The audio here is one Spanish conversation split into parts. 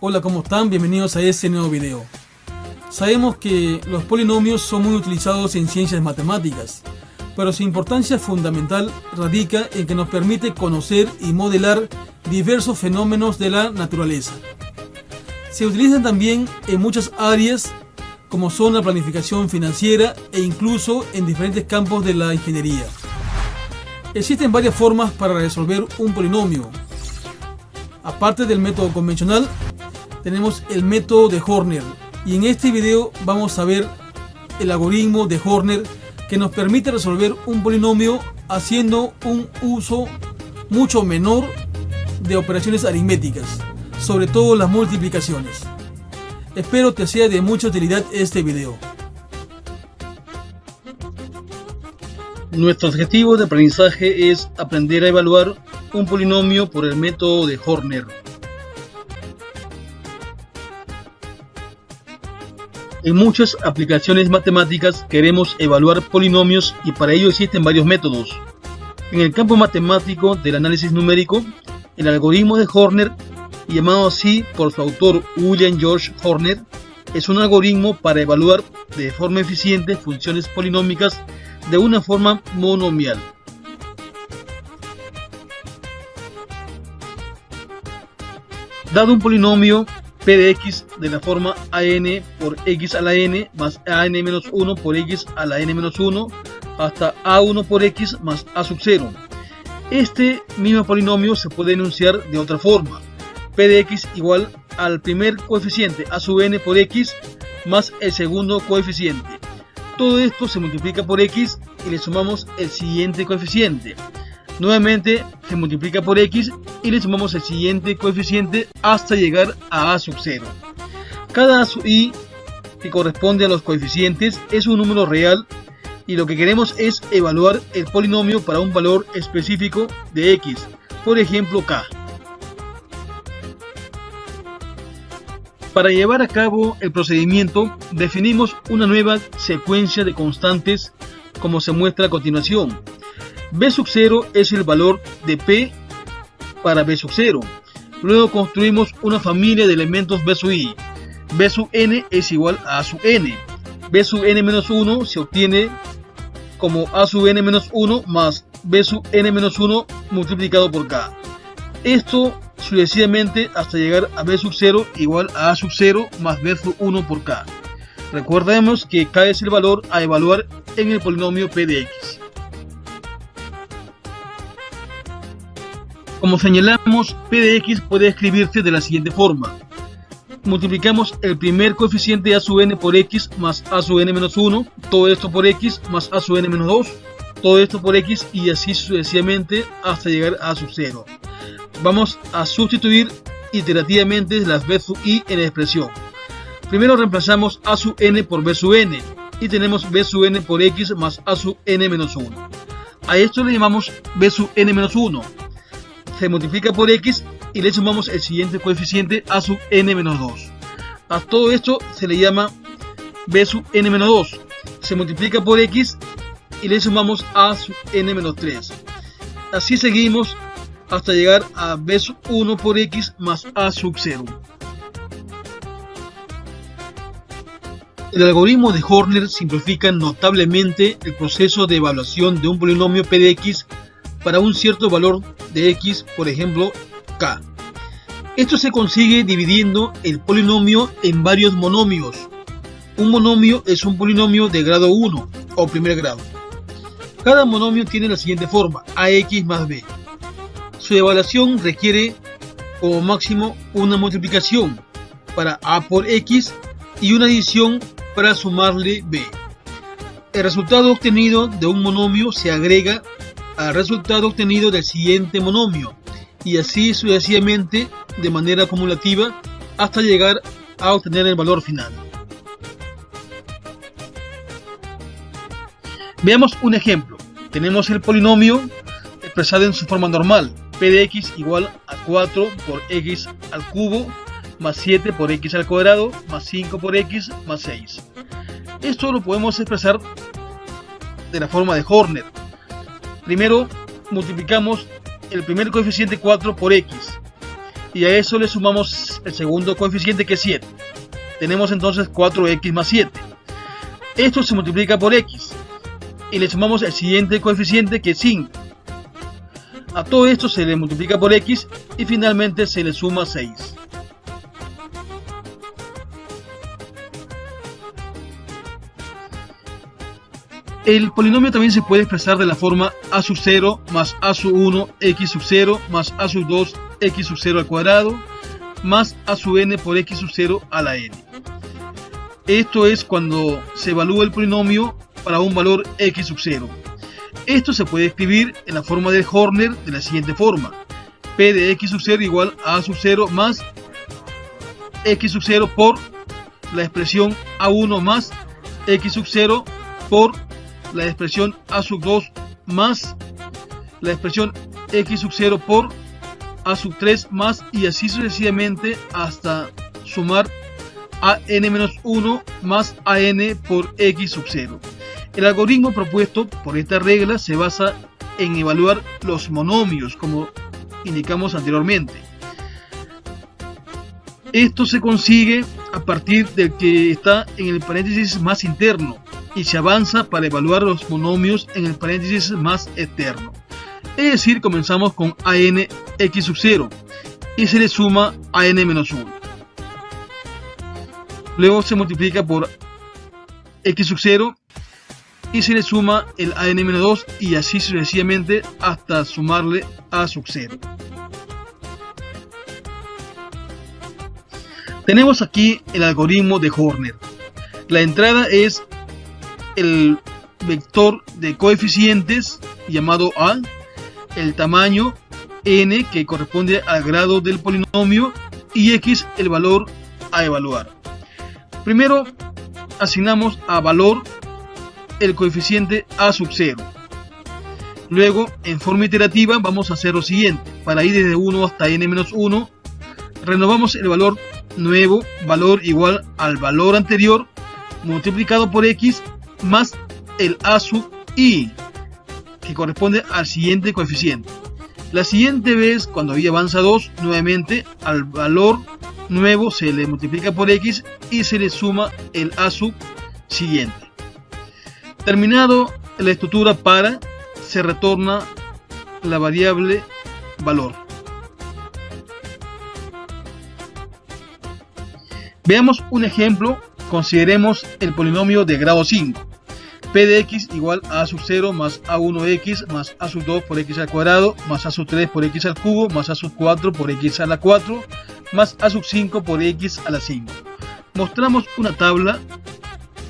Hola, ¿cómo están? Bienvenidos a este nuevo video. Sabemos que los polinomios son muy utilizados en ciencias matemáticas, pero su importancia fundamental radica en que nos permite conocer y modelar diversos fenómenos de la naturaleza. Se utilizan también en muchas áreas como son la planificación financiera e incluso en diferentes campos de la ingeniería. Existen varias formas para resolver un polinomio. Aparte del método convencional, tenemos el método de Horner, y en este video vamos a ver el algoritmo de Horner que nos permite resolver un polinomio haciendo un uso mucho menor de operaciones aritméticas, sobre todo las multiplicaciones. Espero te sea de mucha utilidad este video. Nuestro objetivo de aprendizaje es aprender a evaluar un polinomio por el método de Horner. En muchas aplicaciones matemáticas queremos evaluar polinomios y para ello existen varios métodos. En el campo matemático del análisis numérico, el algoritmo de Horner, llamado así por su autor William George Horner, es un algoritmo para evaluar de forma eficiente funciones polinómicas de una forma monomial. Dado un polinomio p de x de la forma an por x a la n más an menos 1 por x a la n menos 1 hasta a1 por x más a sub 0. Este mismo polinomio se puede enunciar de otra forma: p de x igual al primer coeficiente a sub n por x más el segundo coeficiente. Todo esto se multiplica por x y le sumamos el siguiente coeficiente. Nuevamente se multiplica por x y le sumamos el siguiente coeficiente hasta llegar a sub 0. Cada a sub i, que corresponde a los coeficientes, es un número real y lo que queremos es evaluar el polinomio para un valor específico de x, por ejemplo k. Para llevar a cabo el procedimiento, definimos una nueva secuencia de constantes como se muestra a continuación. B sub 0 es el valor de P para B sub 0. Luego construimos una familia de elementos B sub i. B sub n es igual a A sub n. B sub n menos 1 se obtiene como A sub n menos 1 más B sub n menos 1 multiplicado por K. Esto sucesivamente hasta llegar a B sub 0 igual a A sub 0 más B sub 1 por K. Recordemos que K es el valor a evaluar en el polinomio P de x. Como señalamos, P de x puede escribirse de la siguiente forma: multiplicamos el primer coeficiente a sub n por x más a sub n menos 1, todo esto por x más a sub n menos 2, todo esto por x y así sucesivamente hasta llegar a sub 0. Vamos a sustituir iterativamente las b sub i en la expresión. Primero reemplazamos a sub n por b sub n y tenemos b sub n por x más a sub n menos 1. A esto le llamamos b sub n menos 1. Se multiplica por x y le sumamos el siguiente coeficiente a sub n menos 2. A todo esto se le llama b sub n menos 2. Se multiplica por x y le sumamos a sub n menos 3. Así seguimos hasta llegar a b sub 1 por x más a sub 0. El algoritmo de Horner simplifica notablemente el proceso de evaluación de un polinomio p de x para un cierto valor de x, por ejemplo k. Esto se consigue dividiendo el polinomio en varios monomios. Un monomio es un polinomio de grado 1 o primer grado. Cada monomio tiene la siguiente forma: ax más b. Su evaluación requiere como máximo una multiplicación para a por x y una adición para sumarle b. El resultado obtenido de un monomio se agrega al resultado obtenido del siguiente monomio y así sucesivamente de manera acumulativa hasta llegar a obtener el valor final. Veamos un ejemplo. Tenemos el polinomio expresado en su forma normal: p de x igual a 4 por x al cubo más 7 por x al cuadrado más 5 por x más 6. Esto lo podemos expresar de la forma de Horner. Primero multiplicamos el primer coeficiente 4 por x y a eso le sumamos el segundo coeficiente, que es 7. Tenemos entonces 4x más 7. Esto se multiplica por x y le sumamos el siguiente coeficiente, que es 5. A todo esto se le multiplica por x y finalmente se le suma 6. El polinomio también se puede expresar de la forma a sub 0 más a sub 1 x sub 0 más a sub 2 x sub 0 al cuadrado más a sub n por x sub 0 a la n. Esto es cuando se evalúa el polinomio para un valor x sub 0. Esto se puede escribir en la forma de Horner de la siguiente forma: p de x sub 0 igual a sub 0 más x sub 0 por la expresión a1 más x sub 0 por la expresión a sub 2 más la expresión x sub 0 por a sub 3 más, y así sucesivamente hasta sumar a n-1 más a n por x sub 0. El algoritmo propuesto por esta regla se basa en evaluar los monomios, como indicamos anteriormente. Esto se consigue a partir del que está en el paréntesis más interno y se avanza para evaluar los monomios en el paréntesis más externo. Es decir, comenzamos con a n x sub 0 y se le suma a n-1. Luego se multiplica por x sub 0 y se le suma el a n-2 y así sucesivamente hasta sumarle a sub 0. Tenemos aquí el algoritmo de Horner. La entrada es el vector de coeficientes llamado a, el tamaño n que corresponde al grado del polinomio y x el valor a evaluar. Primero asignamos a valor el coeficiente a sub 0. Luego, en forma iterativa, vamos a hacer lo siguiente: para ir desde 1 hasta n-1, renovamos el valor nuevo, valor igual al valor anterior multiplicado por x más el a sub i, que corresponde al siguiente coeficiente. La siguiente vez, cuando y avanza 2, nuevamente al valor nuevo se le multiplica por x y se le suma el a sub siguiente. Terminado la estructura para, se retorna la variable valor. Veamos un ejemplo. Consideremos el polinomio de grado 5. P de x igual a sub 0 más a1x más a sub 2 por x al cuadrado más a sub 3 por x al cubo más a sub 4 por x a la 4 más a sub 5 por x a la 5. Mostramos una tabla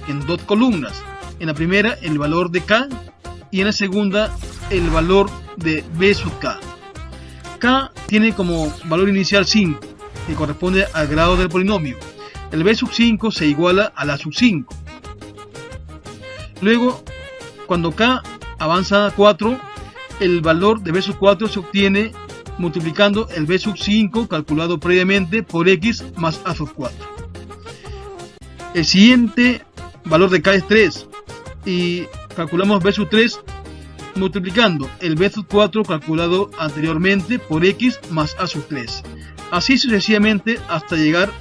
en dos columnas. En la primera el valor de k y en la segunda el valor de b sub k. K tiene como valor inicial 5, que corresponde al grado del polinomio. El b sub 5 se iguala a la sub 5. Luego, cuando k avanza a 4, el valor de b sub 4 se obtiene multiplicando el b sub 5 calculado previamente por x más a sub 4. El siguiente valor de k es 3 y calculamos b sub 3 multiplicando el b sub 4 calculado anteriormente por x más a sub 3. Así sucesivamente hasta llegar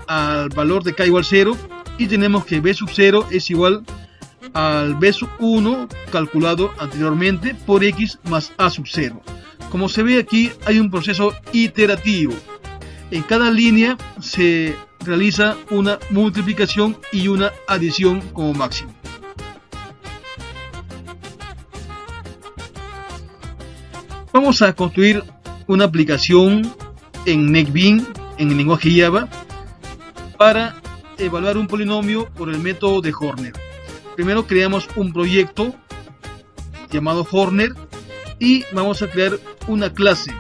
al valor de k igual 0 y tenemos que b sub 0 es igual al b sub 1 calculado anteriormente por x más a sub 0. Como se ve aquí, hay un proceso iterativo. En cada línea se realiza una multiplicación y una adición como máximo. Vamos a construir una aplicación en NetBeans, en el lenguaje Java, para evaluar un polinomio por el método de Horner. Primero creamos un proyecto llamado Horner y vamos a crear una clase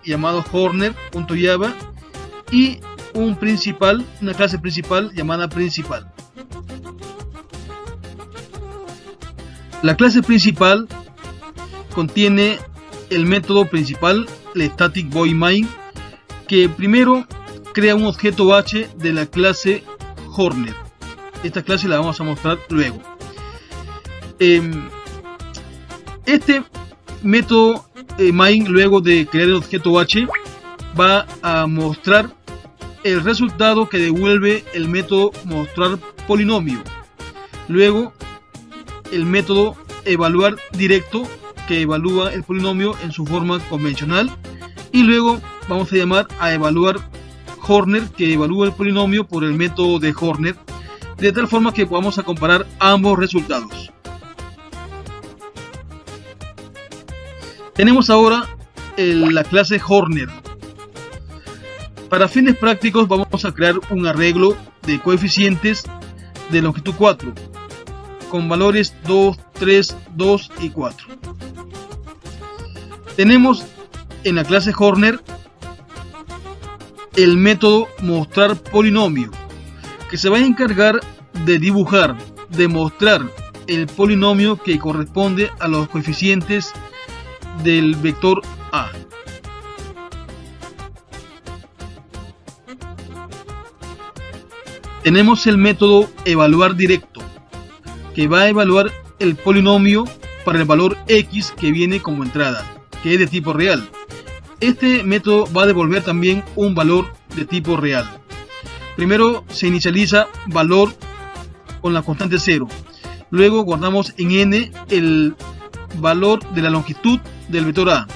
llamado Horner.java y una clase principal llamada principal. La clase principal contiene el método principal, el static void main, que primero crea un objeto h de la clase Horner. Esta clase la vamos a mostrar luego. Este método main, luego de crear el objeto h, va a mostrar el resultado que devuelve el método mostrar polinomio. Luego el método evaluar directo, que evalúa el polinomio en su forma convencional. Y luego vamos a llamar a evaluar Horner, que evalúa el polinomio por el método de Horner, de tal forma que podamos comparar ambos resultados. Tenemos ahora la clase Horner. Para fines prácticos vamos a crear un arreglo de coeficientes de longitud 4 con valores 2, 3, 2 y 4. Tenemos en la clase Horner el método mostrar polinomio, que se va a encargar de dibujar, de mostrar el polinomio que corresponde a los coeficientes del vector A. Tenemos el método evaluar directo, que va a evaluar el polinomio para el valor X que viene como entrada, que es de tipo real. Este método va a devolver también un valor de tipo real. Primero se inicializa valor con la constante 0. Luego guardamos en n el valor de la longitud del vector A.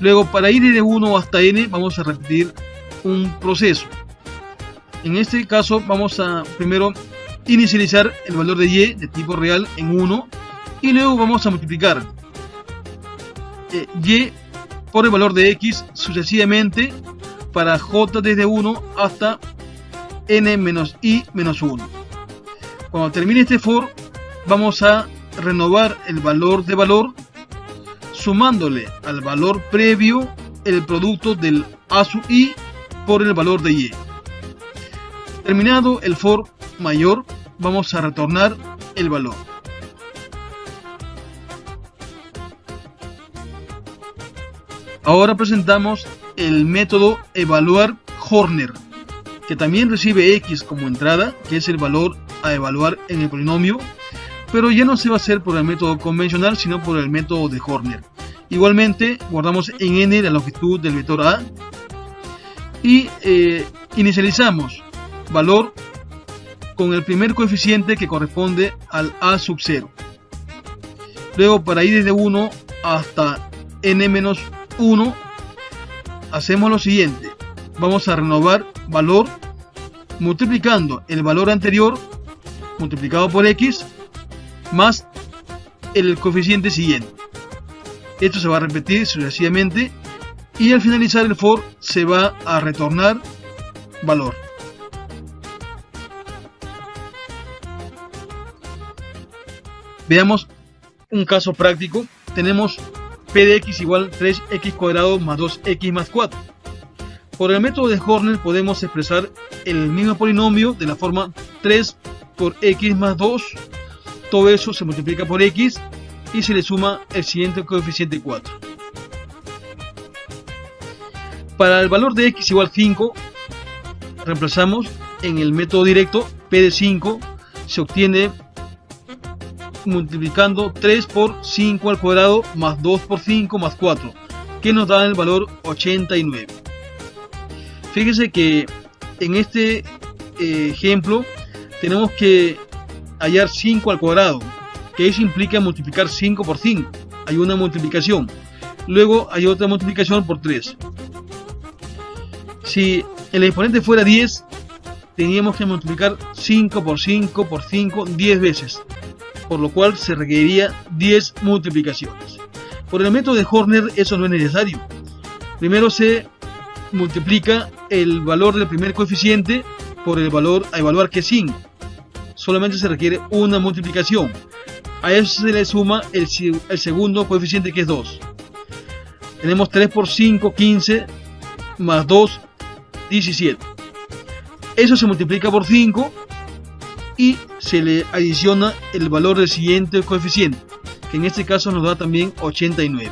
Luego, para ir de 1 hasta n, vamos a repetir un proceso. En este caso vamos a primero inicializar el valor de y de tipo real en 1 y luego vamos a multiplicar y por el valor de x sucesivamente para j desde 1 hasta n menos i menos 1. Cuando termine este for, vamos a renovar el valor de valor sumándole al valor previo el producto del a sub i por el valor de y. Terminado el for mayor, vamos a retornar el valor. Ahora presentamos el método evaluar Horner, que también recibe x como entrada, que es el valor a evaluar en el polinomio, pero ya no se va a hacer por el método convencional, sino por el método de Horner. Igualmente guardamos en n la longitud del vector A y inicializamos valor con el primer coeficiente que corresponde al a sub 0. Luego, para ir desde 1 hasta n menos 1, hacemos lo siguiente. Vamos a renovar valor multiplicando el valor anterior multiplicado por x más el coeficiente siguiente. Esto se va a repetir sucesivamente y al finalizar el for se va a retornar valor. Veamos un caso práctico. Tenemos p de x igual 3x cuadrado más 2x más 4. Por el método de Horner podemos expresar el mismo polinomio de la forma 3 por x más 2. Todo eso se multiplica por x y se le suma el siguiente coeficiente 4. Para el valor de x igual 5, reemplazamos en el método directo. P de 5 se obtiene multiplicando 3 por 5 al cuadrado más 2 por 5 más 4, que nos da el valor 89. Fíjense que en este ejemplo tenemos que hallar 5 al cuadrado, que eso implica multiplicar 5 por 5. Hay una multiplicación, luego hay otra multiplicación por 3. Si el exponente fuera 10, teníamos que multiplicar 5 por 5 por 5 10 veces, por lo cual se requeriría 10 multiplicaciones. Por el método de Horner eso no es necesario. Primero se multiplica el valor del primer coeficiente por el valor a evaluar, que es 5. Solamente se requiere una multiplicación. A eso se le suma el segundo coeficiente, que es 2. Tenemos 3 por 5, 15, más 2, 17. Eso se multiplica por 5 y se le adiciona el valor del siguiente coeficiente, que en este caso nos da también 89.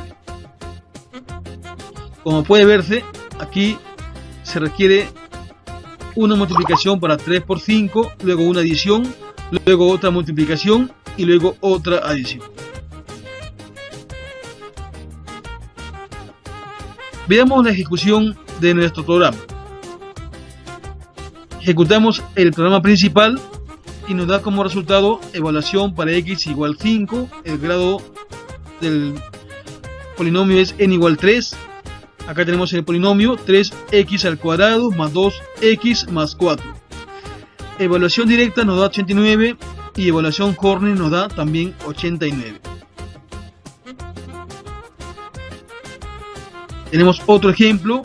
Como puede verse, aquí se requiere una multiplicación para 3 por 5, luego una adición, luego otra multiplicación y luego otra adición. Veamos la ejecución de nuestro programa. Ejecutamos el programa principal y nos da como resultado evaluación para x igual 5, el grado del polinomio es n igual 3. Acá tenemos el polinomio 3x al cuadrado más 2x más 4. Evaluación directa nos da 89 y evaluación Horner nos da también 89. Tenemos otro ejemplo,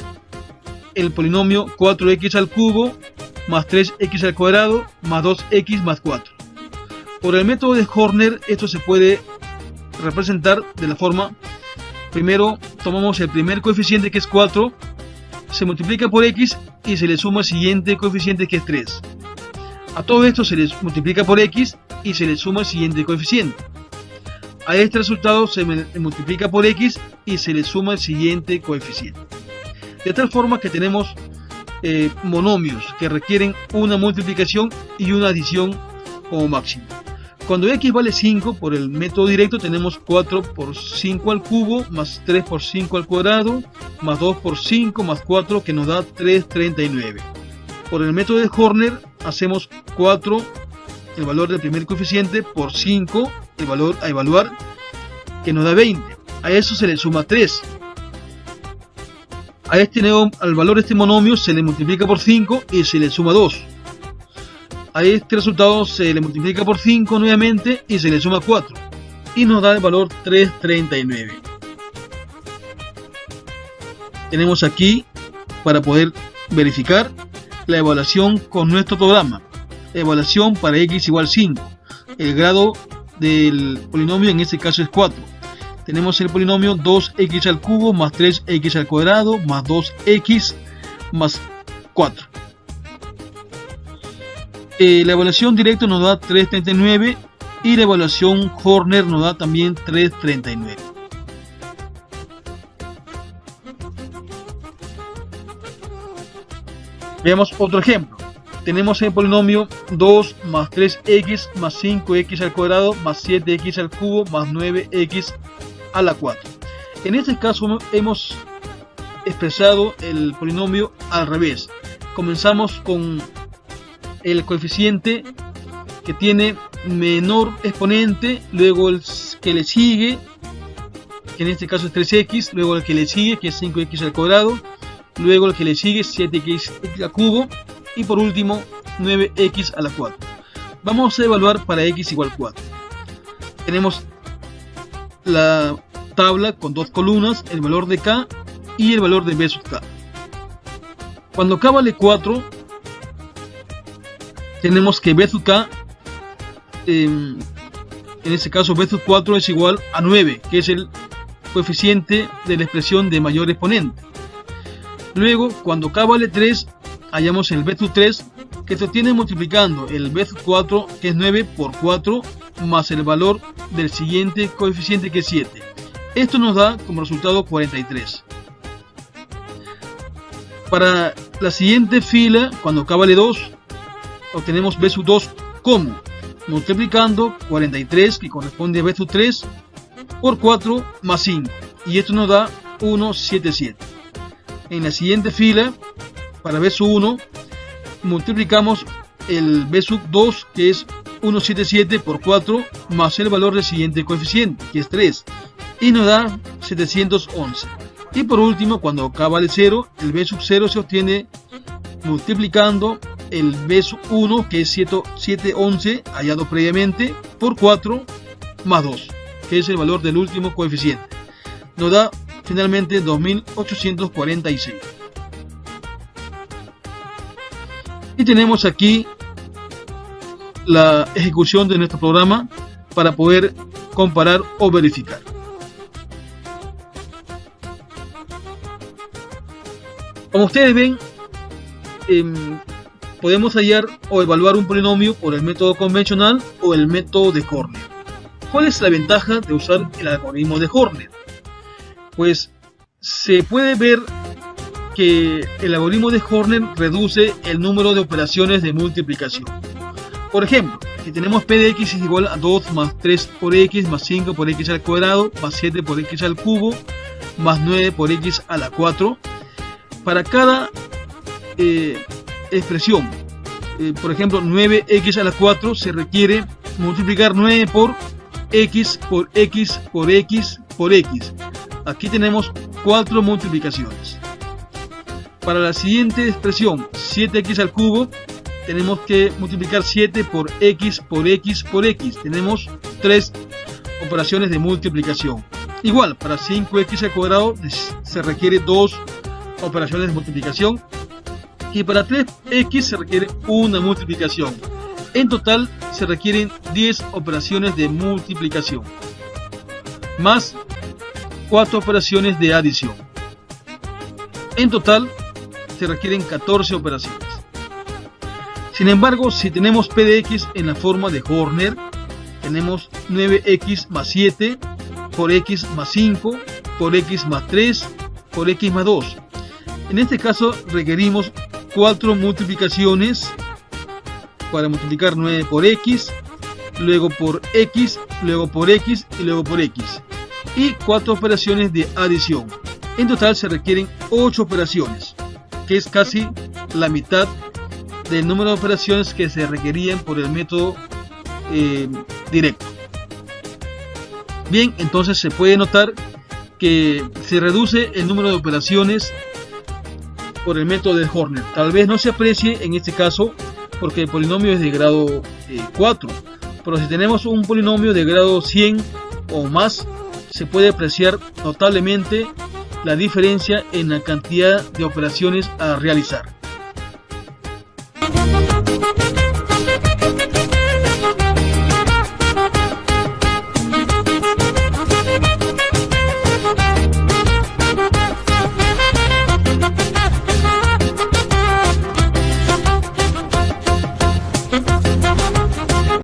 el polinomio 4x al cubo más 3x al cuadrado más 2x más 4. Por el método de Horner esto se puede representar de la forma: primero tomamos el primer coeficiente, que es 4, se multiplica por x y se le suma el siguiente coeficiente, que es 3. A todo esto se les multiplica por x y se le suma el siguiente coeficiente. A este resultado se multiplica por x y se le suma el siguiente coeficiente. De tal forma que tenemos monomios que requieren una multiplicación y una adición como máximo. Cuando x vale 5, por el método directo tenemos 4 por 5 al cubo, más 3 por 5 al cuadrado, más 2 por 5, más 4, que nos da 339. Por el método de Horner hacemos 4, el valor del primer coeficiente, por 5, el valor a evaluar, que nos da 20. A eso se le suma 3. Al valor de este monomio se le multiplica por 5 y se le suma 2. A este resultado se le multiplica por 5 nuevamente y se le suma 4. Y nos da el valor 339. Tenemos aquí, para poder verificar, la evaluación con nuestro programa. Evaluación para x igual 5. El grado del polinomio en este caso es 4. Tenemos el polinomio 2x al cubo más 3x al cuadrado más 2x más 4. La evaluación directa nos da 339 y la evaluación Horner nos da también 339. Veamos otro ejemplo. Tenemos el polinomio 2 más 3x más 5x al cuadrado más 7x al cubo más 9x a la 4. En este caso hemos expresado el polinomio al revés. Comenzamos con el coeficiente que tiene menor exponente, luego el que le sigue, que en este caso es 3x, luego el que le sigue, que es 5x al cuadrado, luego el que le sigue, 7x al cubo, y por último 9x a la 4. Vamos a evaluar para x igual 4. Tenemos la tabla con dos columnas, el valor de k y el valor de b sub k. Cuando k vale 4, tenemos que b sub k, en este caso b sub 4 es igual a 9, que es el coeficiente de la expresión de mayor exponente. Luego, cuando k vale 3, hallamos el b sub 3, que se obtiene multiplicando el b sub 4, que es 9, por 4, más el valor del siguiente coeficiente, que es 7. Esto nos da como resultado 43. Para la siguiente fila, cuando k vale 2, obtenemos b sub 2 como multiplicando 43, que corresponde a b sub 3, por 4 más 5, y esto nos da 177. En la siguiente fila, para b sub 1, multiplicamos el b sub 2, que es 177, por 4 más el valor del siguiente coeficiente, que es 3, y nos da 711. Y por último, cuando k vale 0, el b sub 0 se obtiene multiplicando el b sub 1, que es 711, hallado previamente, por 4 más 2, que es el valor del último coeficiente. Nos da finalmente 2846. Y tenemos aquí la ejecución de nuestro programa para poder comparar o verificar. Como ustedes ven, podemos hallar o evaluar un polinomio por el método convencional o el método de Horner. ¿Cuál es la ventaja de usar el algoritmo de Horner? Pues se puede ver que el algoritmo de Horner reduce el número de operaciones de multiplicación. Por ejemplo, si tenemos p de x es igual a 2 más 3 por x más 5 por x al cuadrado más 7 por x al cubo más 9 por x a la 4, Para cada expresión, por ejemplo, 9x a la 4, se requiere multiplicar 9 por x por x por x por x. Aquí tenemos 4 multiplicaciones. Para la siguiente expresión, 7x al cubo, tenemos que multiplicar 7 por x por x por x. Tenemos 3 operaciones de multiplicación. Igual, para 5x al cuadrado se requiere 2 operaciones de multiplicación. Y para 3x se requiere una multiplicación. En total se requieren 10 operaciones de multiplicación, más 4 operaciones de adición. En total se requieren 14 operaciones. Sin embargo, si tenemos p de x en la forma de Horner, tenemos 9x más 7 por x más 5 por x más 3 por x más 2. En este caso requerimos 4 multiplicaciones para multiplicar 9 por x, luego por x, luego por x y luego por x. Y 4 operaciones de adición. En total se requieren 8 operaciones, que es casi la mitad del número de operaciones que se requerían por el método directo. Bien, entonces se puede notar que se reduce el número de operaciones por el método de Horner. Tal vez no se aprecie en este caso porque el polinomio es de grado 4, pero si tenemos un polinomio de grado 100 o más, se puede apreciar notablemente la diferencia en la cantidad de operaciones a realizar.